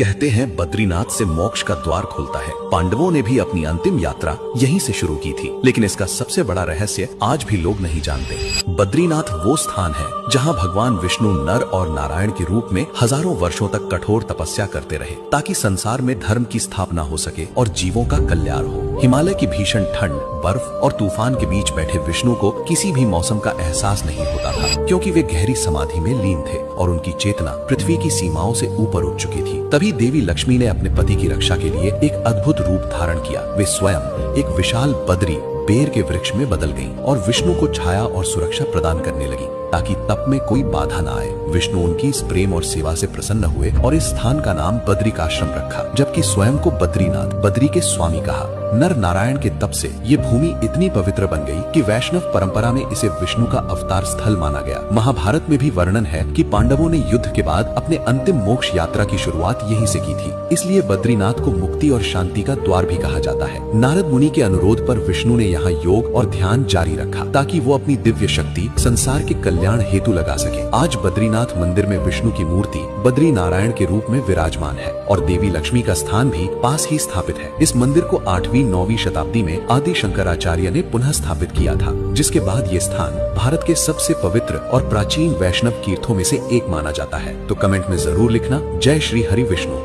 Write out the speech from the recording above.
कहते हैं बद्रीनाथ से मोक्ष का द्वार खुलता है। पांडवों ने भी अपनी अंतिम यात्रा यहीं से शुरू की थी, लेकिन इसका सबसे बड़ा रहस्य आज भी लोग नहीं जानते। बद्रीनाथ वो स्थान है जहां भगवान विष्णु नर और नारायण के रूप में हजारों वर्षों तक कठोर तपस्या करते रहे, ताकि संसार में धर्म की स्थापना हो सके और जीवों का कल्याण हो। हिमालय की भीषण ठंड, बर्फ और तूफान के बीच बैठे विष्णु को किसी भी मौसम का एहसास नहीं होता था, क्योंकि वे गहरी समाधि में लीन थे और उनकी चेतना पृथ्वी की सीमाओं से ऊपर उठ चुकी थी। तभी देवी लक्ष्मी ने अपने पति की रक्षा के लिए एक अद्भुत रूप धारण किया। वे स्वयं एक विशाल बद्री बेर के वृक्ष में बदल गईं और विष्णु को छाया और सुरक्षा प्रदान करने लगी, ताकि तप में कोई बाधा न आए। विष्णु उनकी इस प्रेम और सेवा से प्रसन्न हुए और इस स्थान का नाम बद्रिकाश्रम रखा, जबकि स्वयं को बद्रीनाथ, बद्री के स्वामी कहा। नर नारायण के तप से ये भूमि इतनी पवित्र बन गई कि वैष्णव परंपरा में इसे विष्णु का अवतार स्थल माना गया। महाभारत में भी वर्णन है कि पांडवों ने युद्ध के बाद अपने अंतिम मोक्ष यात्रा की शुरुआत यहीं से की थी, इसलिए बद्रीनाथ को मुक्ति और शांति का द्वार भी कहा जाता है। नारद मुनि के अनुरोध पर विष्णु ने यहाँ योग और ध्यान जारी रखा, ताकि वो अपनी दिव्य शक्ति संसार के कल्याण हेतु लगा सके। आज बद्रीनाथ मंदिर में विष्णु की मूर्ति बद्री नारायण के रूप में विराजमान है और देवी लक्ष्मी का स्थान भी पास ही स्थापित है। इस मंदिर को 8वीं-9वीं शताब्दी में आदि शंकराचार्य ने पुनः स्थापित किया था, जिसके बाद ये स्थान भारत के सबसे पवित्र और प्राचीन वैष्णव तीर्थों में से एक माना जाता है। तो कमेंट में जरूर लिखना, जय श्री हरि विष्णु।